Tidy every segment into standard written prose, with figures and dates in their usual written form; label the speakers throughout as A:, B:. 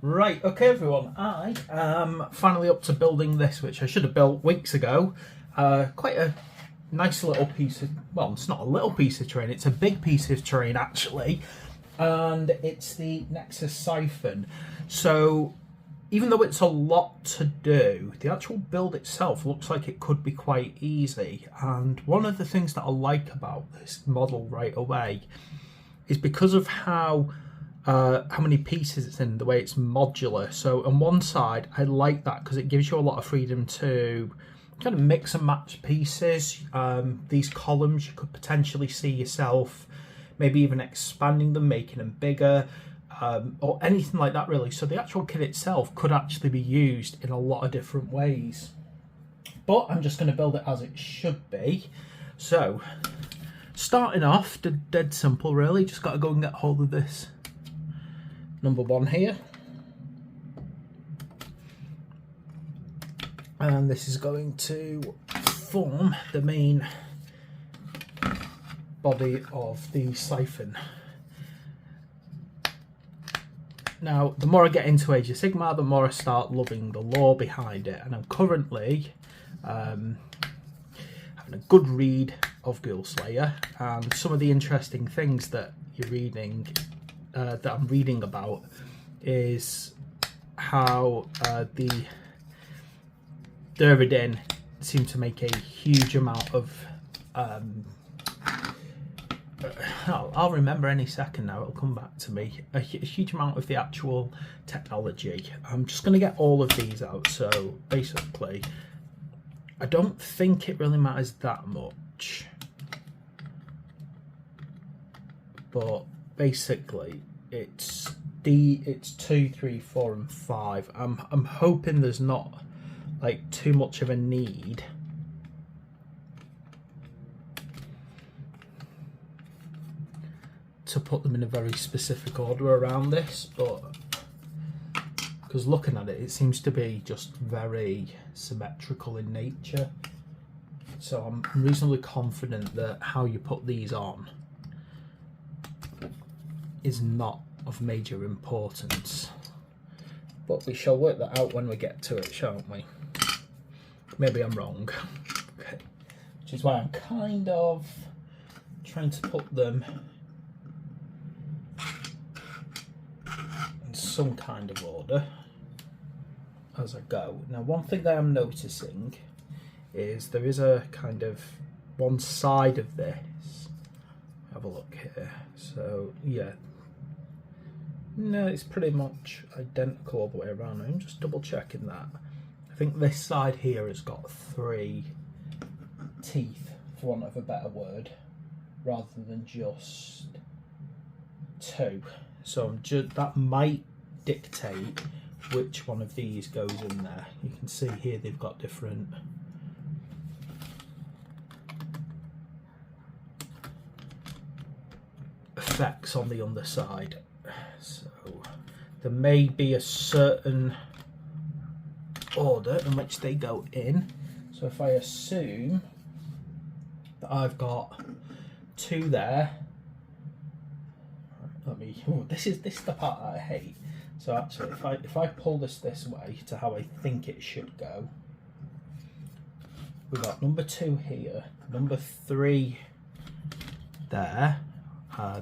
A: Right, okay everyone, I am finally up to building this, which I should have built weeks ago. Quite a nice little piece of, well, it's not a little piece of terrain, it's a big piece of terrain actually, and it's the Nexus Syphon. So even though it's a lot to do, the actual build itself looks like it could be quite easy. And one of the things that I like about this model right away is because of how many pieces it's in, the way it's modular. So on one side, I like that because it gives you a lot of freedom to kind of mix and match pieces. These columns, you could potentially see yourself maybe even expanding them, making them bigger, or anything like that really. So the actual kit itself could actually be used in a lot of different ways. But I'm just going to build it as it should be. So starting off, dead simple really, just got to go and get hold of this number 1 here, and this is going to form the main body of the siphon. Now the more I get into Age of Sigmar, the more I start loving the lore behind it, and I'm currently having a good read of Ghoulslayer, and some of the interesting things that you're reading that I'm reading about is how the Durvidin seem to make a huge amount of I'll remember any second now, it'll come back to me, a huge amount of the actual technology. I'm just going to get all of these out. So basically I don't think it really matters that much, but basically it's 2, 3, 4 and 5. I'm hoping there's not like too much of a need to put them in a very specific order around this, but because looking at it, it seems to be just very symmetrical in nature. So I'm reasonably confident that how you put these on is not of major importance, but we shall work that out when we get to it, shan't we? Maybe I'm wrong. Okay. Which is why I'm kind of trying to put them in some kind of order as I go. Now one thing that I'm noticing is there is a kind of one side of this. Have a look here. So yeah, no, it's pretty much identical all the way around. I'm just double checking that. I think this side here has got 3 teeth, for want of a better word, rather than just 2. So that might dictate which one of these goes in there. You can see here they've got different effects on the underside. So there may be a certain order in which they go in. So if I assume that I've got 2 there, let me. Oh, this is the part that I hate. So actually, if I pull this way to how I think it should go, we've got number 2 here, number 3 there.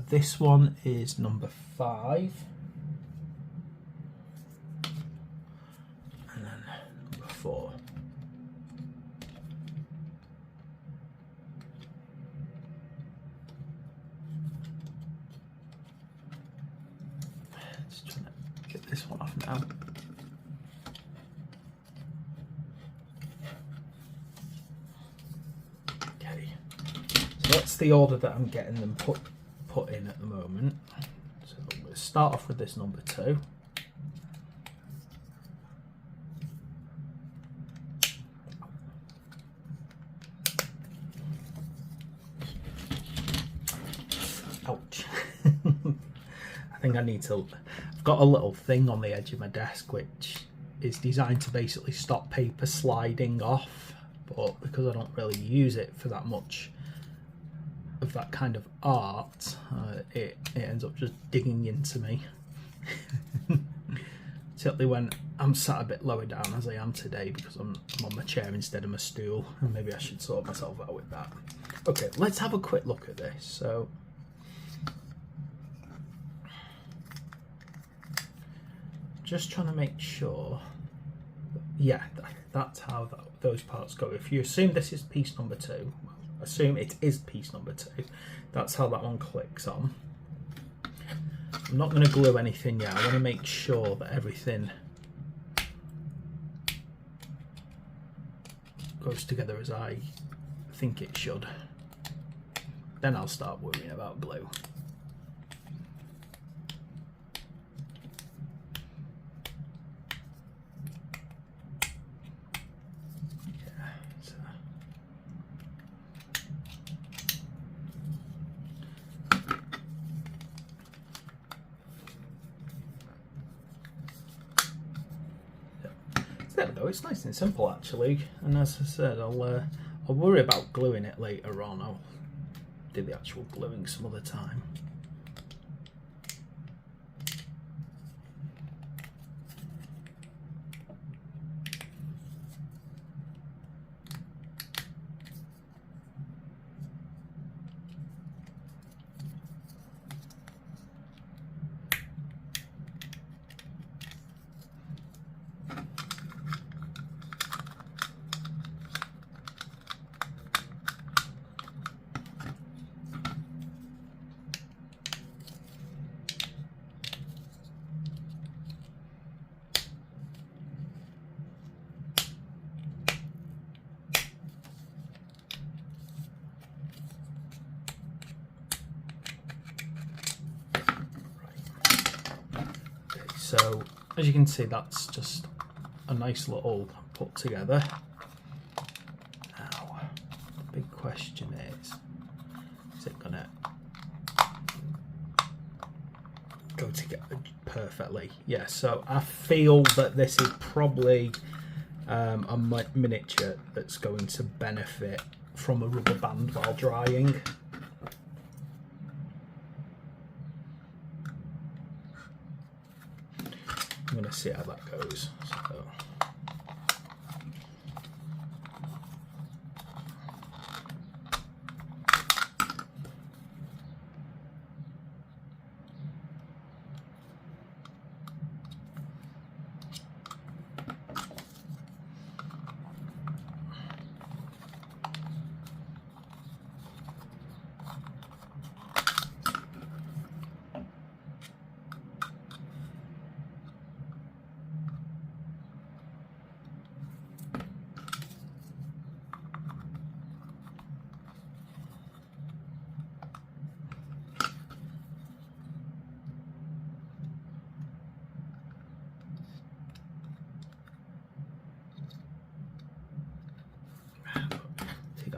A: This one is number 5. And then number 4. Just trying to get this one off now. Okay. So that's the order that I'm getting them put in at the moment. So we'll start off with this number 2. Ouch. I think I need to, I've got a little thing on the edge of my desk which is designed to basically stop paper sliding off, but because I don't really use it for that much of that kind of art, it ends up just digging into me. particularly when I'm sat a bit lower down as I am today because I'm on my chair instead of my stool, and maybe I should sort myself out with that. Okay, let's have a quick look at this. So just trying to make sure, yeah, that's how those parts go. If you assume this is piece number 2, assume it is piece number 2, that's how that one clicks on. I'm not going to glue anything yet. I want to make sure that everything goes together as I think it should. Then I'll start worrying about glue. There we go, it's nice and simple actually, and as I said, I'll worry about gluing it later on. I'll do the actual gluing some other time. So as you can see, that's just a nice little put together. Now the big question is it gonna go together perfectly? Yeah, so I feel that this is probably a miniature that's going to benefit from a rubber band while drying. I'm going to see how that goes. So.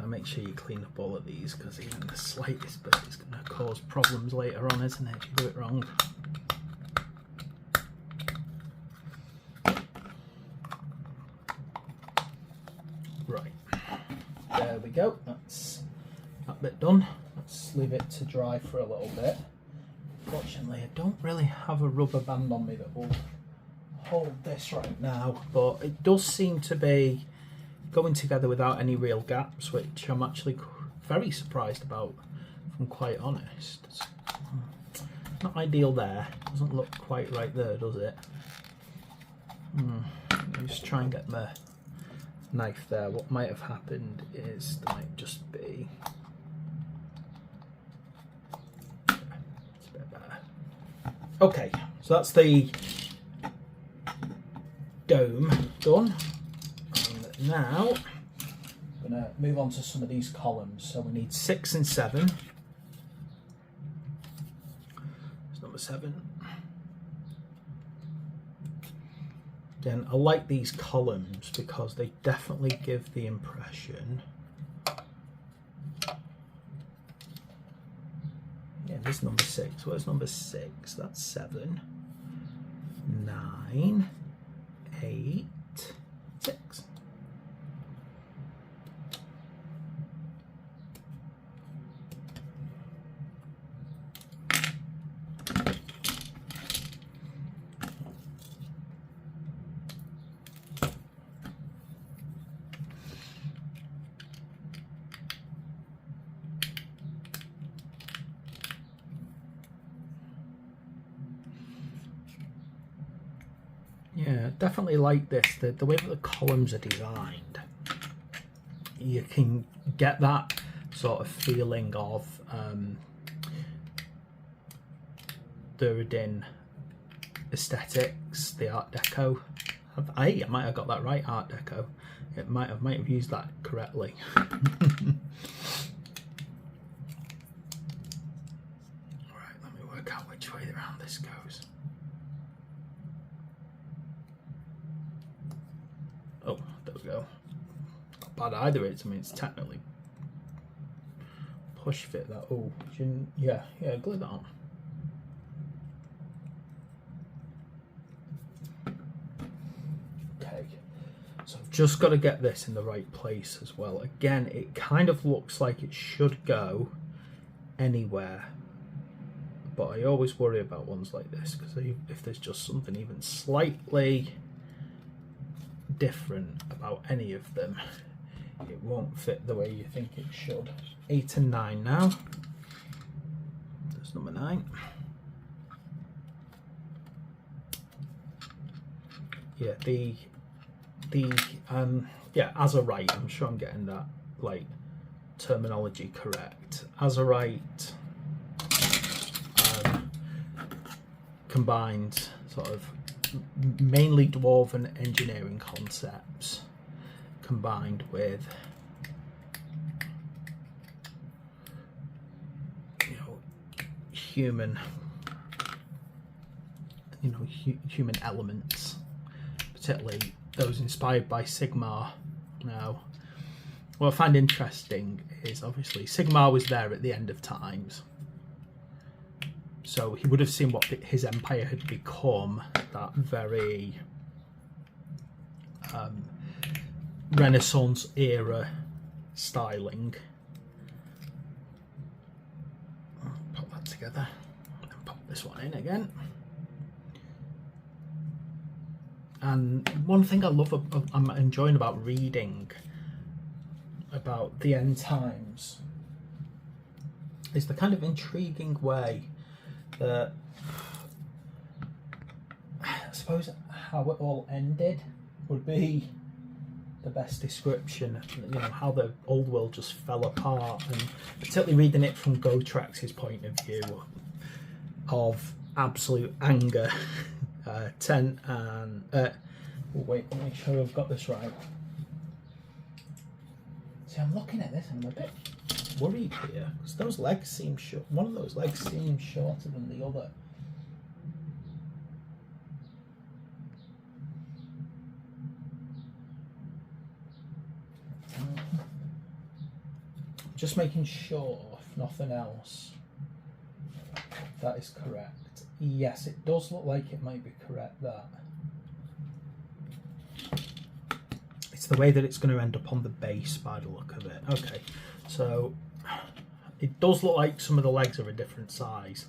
A: Make sure you clean up all of these, because even the slightest bit is going to cause problems later on, isn't it, if you do it wrong. Right, there we go, that's that bit done. Let's leave it to dry for a little bit. Fortunately, I don't really have a rubber band on me that will hold this right now, but it does seem to be going together without any real gaps, which I'm actually very surprised about, if I'm quite honest. It's not ideal there, doesn't look quite right there, does it? Let me just try and get my knife there. What might have happened is there might just be, it's a bit better. Okay, so that's the dome done. Now, I'm going to move on to some of these columns. So we need 6 and 7. It's number 7. Again, I like these columns because they definitely give the impression. Yeah, this is number 6. Where's number 6? That's 7. 9, 8, 6. Yeah, definitely like this. The way that the columns are designed, you can get that sort of feeling of Durudin aesthetics, the Art Deco. I might have got that right, Art Deco. It might have used that correctly. Right, let me work out which way around this goes. Oh, there we go. Not bad either. I mean, it's technically push fit that. Oh, yeah, glue that on. Okay, so I've just got to get this in the right place as well. Again, it kind of looks like it should go anywhere, but I always worry about ones like this because if there's just something even slightly different about any of them, it won't fit the way you think it should. 8 and 9 now. There's number 9. Yeah, yeah, azurite. I'm sure I'm getting that like terminology correct. Azurite combined sort of mainly dwarven engineering concepts combined with human human elements, particularly those inspired by Sigmar. Now, what I find interesting is obviously Sigmar was there at the end of times, so he would have seen what his empire had become, that very Renaissance era styling. Put that together and pop this one in again. And one thing I love, I'm enjoying about reading about the end times is the kind of intriguing way that, I suppose, how it all ended would be the best description. You know, how the old world just fell apart, and particularly reading it from Gotrax's point of view of absolute anger. 10 and wait, let me make sure I've got this right. See, I'm looking at this and I'm a bit worried here because those legs seem short. One of those legs seems shorter than the other. Just making sure, if nothing else, that is correct. Yes, it does look like it might be correct, that. It's the way that it's going to end up on the base by the look of it. Okay, so it does look like some of the legs are a different size.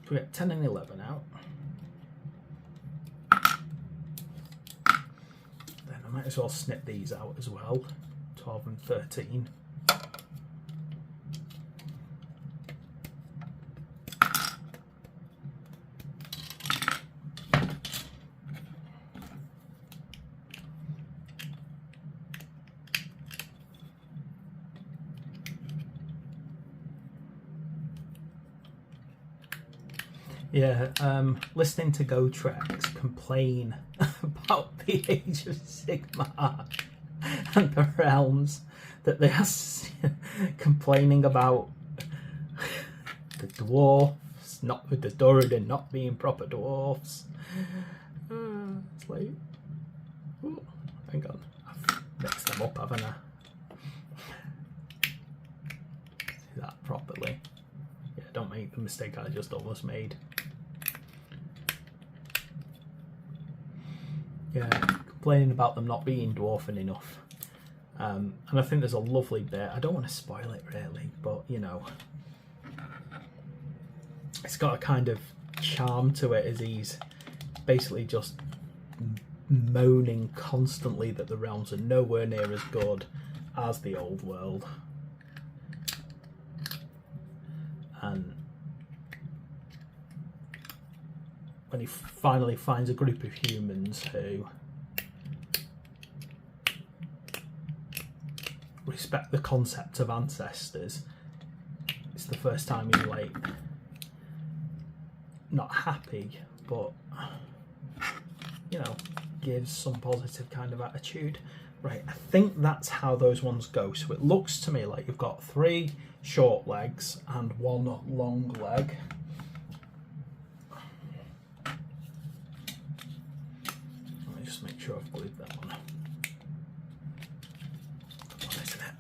A: So we get 10 and 11 out. Then I might as well snip these out as well. 12 and 13. Yeah, listening to Gotrax complain about the Age of Sigmar and the realms that they are complaining about the dwarfs, not with the Durudin not being proper dwarfs. It's like, ooh, hang on, I've mixed them up, haven't I? See that properly. Yeah, don't make the mistake I just almost made. Yeah, complaining about them not being dwarven enough. And I think there's a lovely bit, I don't want to spoil it really, but you know, it's got a kind of charm to it as he's basically just moaning constantly that the realms are nowhere near as good as the old world. when he finally finds a group of humans who respect the concept of ancestors. It's the first time he's like not happy, but you know, gives some positive kind of attitude. Right, I think that's how those ones go. So it looks to me like you've got 3 short legs and 1 long leg. Let me just make sure I've glued that one. Come on, isn't it?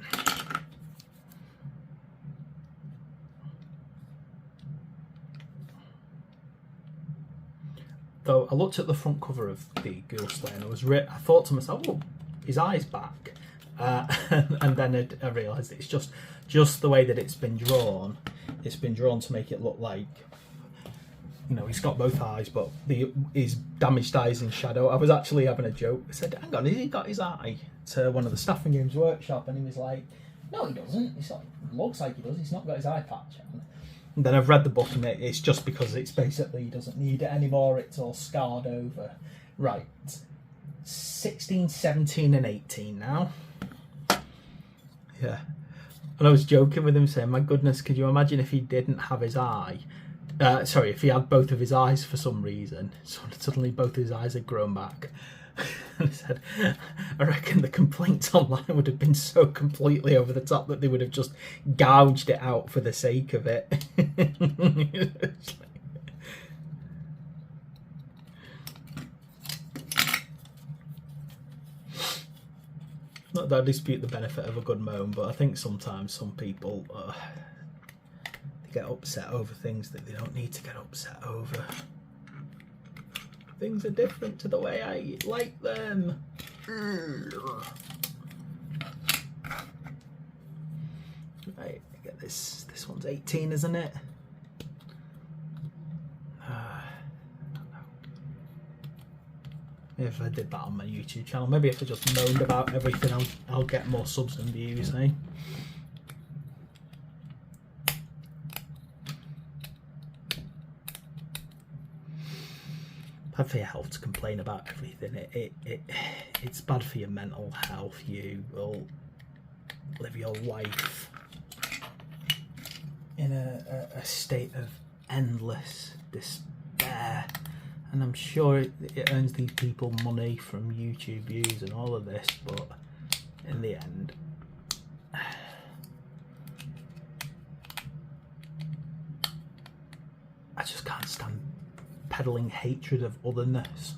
A: Though I looked at the front cover of the Ghoul Slayer and I thought to myself, oh, his eye's back. And then I realised it's just the way that it's been drawn. It's been drawn to make it look like, you know, he's got both eyes, but his damaged eyes in shadow. I was actually having a joke. I said, hang on, has he got his eye? To one of the staff in Games Workshop, and he was like, no, he doesn't. It looks like he does. He's not got his eye patch on. And then I've read the book, and it's just because it's basically he doesn't need it anymore. It's all scarred over. Right. 16, 17 and 18 now. Yeah. And I was joking with him saying, my goodness, could you imagine if he didn't have his eye? Sorry, if he had both of his eyes for some reason. Suddenly both his eyes had grown back. And I said, I reckon the complaints online would have been so completely over the top that they would have just gouged it out for the sake of it. Not that I dispute the benefit of a good moan, but I think sometimes some people they get upset over things that they don't need to get upset over. Things are different to the way I like them. Right, I get this. This one's 18, isn't it? If I did that on my YouTube channel, maybe if I just moaned about everything, I'll get more subs and views, eh? Bad for your health to complain about everything. It's bad for your mental health. You will live your life in a state of endless despair. And I'm sure it earns these people money from YouTube views and all of this, but in the end, I just can't stand peddling hatred of otherness.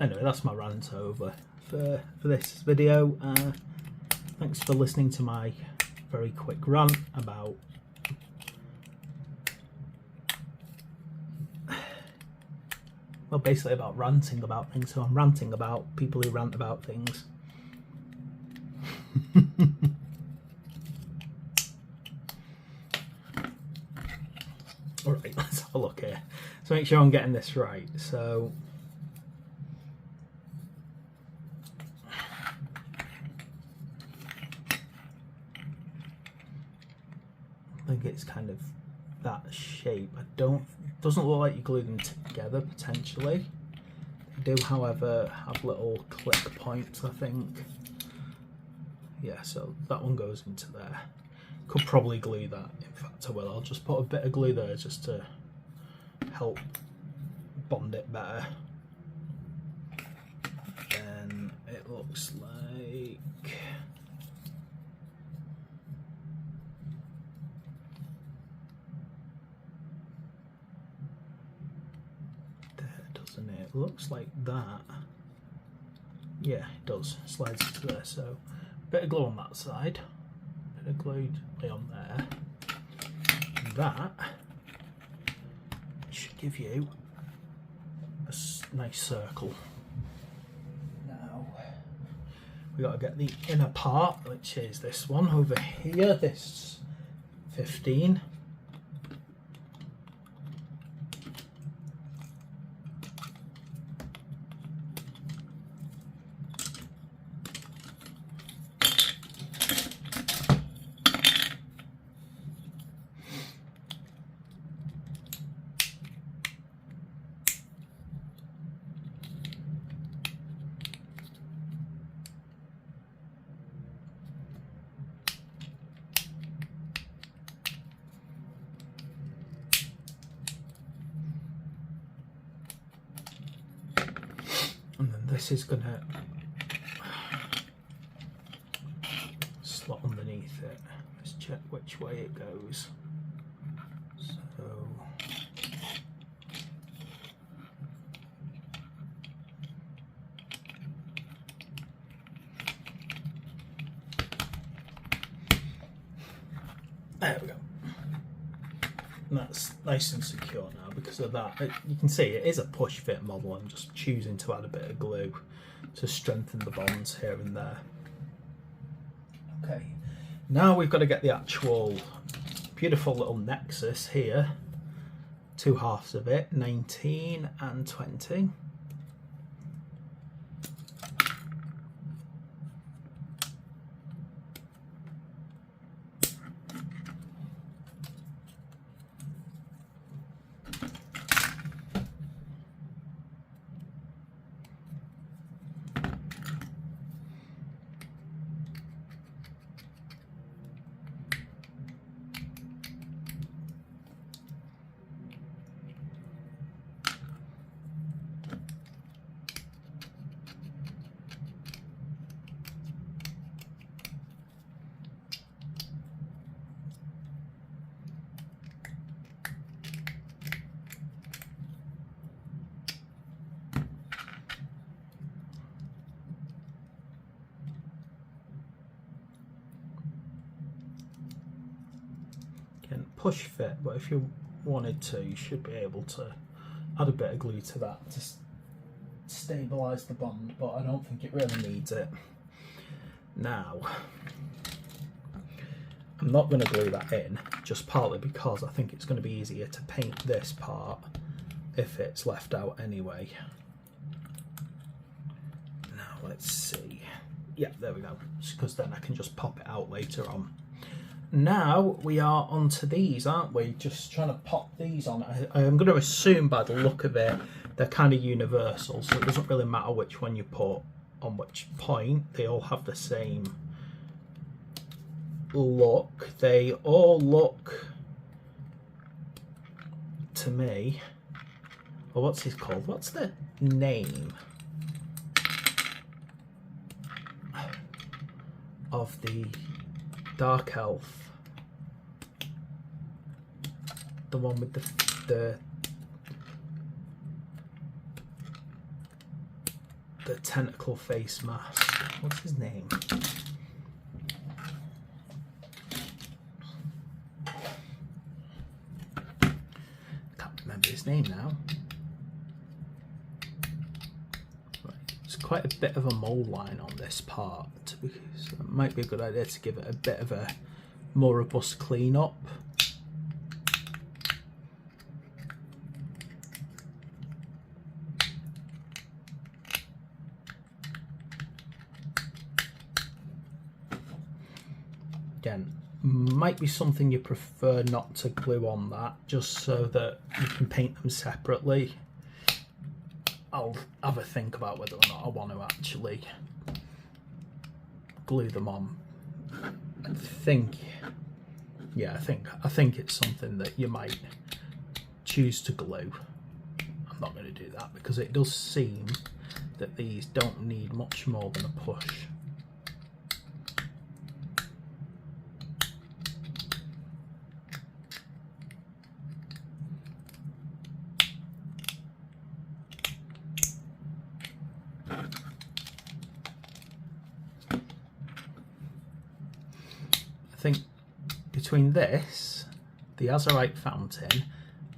A: Anyway, that's my rant over for this video. Thanks for listening to my very quick rant about basically about ranting about things. So I'm ranting about people who rant about things. Alright, let's have a look here. So make sure I'm getting this right. So I think it's kind of that shape. Doesn't look like you glue them together potentially. They do, however, have little click points, I think. Yeah, so that one goes into there. Could probably glue that. In fact, I will. I'll just put a bit of glue there just to help bond it better. Then it looks like it looks like that. Yeah, it does. Slides into there. So bit of glue on that side, bit of glue on there. That should give you a nice circle. Now we got to get the inner part, which is this one over here, this 15. this is gonna slot underneath it. Let's check which way it goes. So there we go. And that's nice and secure now because of that. You can see it is a push fit model. I'm just choosing to add a bit of glue to strengthen the bonds here and there. Okay, now we've got to get the actual beautiful little Nexus here. Two halves of it, 19 and 20. Push fit, but if you wanted to, you should be able to add a bit of glue to that to stabilise the bond, but I don't think it really needs it. Now, I'm not going to glue that in, just partly because I think it's going to be easier to paint this part if it's left out anyway. Now let's see. Yeah, there we go, because then I can just pop it out later on. Now we are onto these, aren't we? Just trying to pop these on. I'm going to assume by the look of it, they're kind of universal, so it doesn't really matter which one you put on which point. They all have the same look. They all look, to me, well, what's this called? What's the name of the Dark Elf? The one with the tentacle face mask. What's his name? Can't remember his name now. Right. It's quite a bit of a mold line on this part, so it might be a good idea to give it a bit of a more robust clean up. Again, might be something you prefer not to glue on that, just so that you can paint them separately. I'll have a think about whether or not I want to actually glue them on. I think, yeah, I think it's something that you might choose to glue. I'm not going to do that because it does seem that these don't need much more than a push. I think between this, the Azurite Fountain,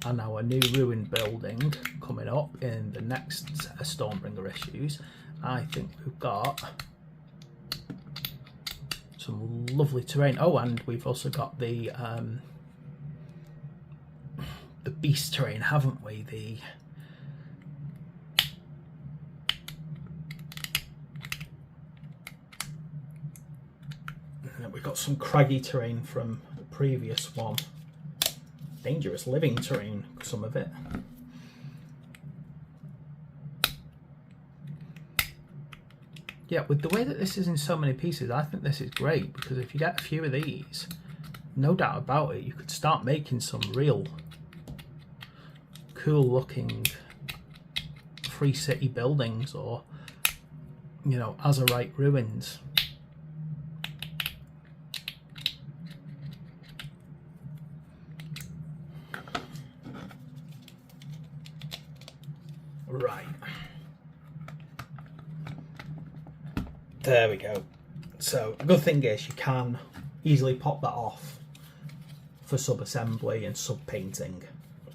A: and our new ruined building coming up in the next Strombringer issues, I think we've got some lovely terrain. Oh, and we've also got the beast terrain, haven't we? We've got some craggy terrain from the previous one. Dangerous living terrain, some of it. Yeah, with the way that this is in so many pieces, I think this is great, because if you get a few of these, no doubt about it, you could start making some real cool looking free city buildings, or you know, Azurite ruins. Right. There we go. So the good thing is you can easily pop that off for sub-assembly and sub-painting.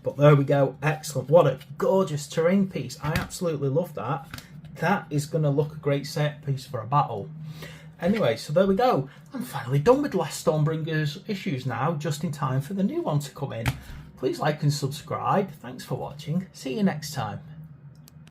A: But there we go. Excellent. What a gorgeous terrain piece. I absolutely love that. That is going to look a great set piece for a battle. Anyway, so there we go. I'm finally done with last Stormbringer's issues now, just in time for the new one to come in. Please like and subscribe. Thanks for watching. See you next time.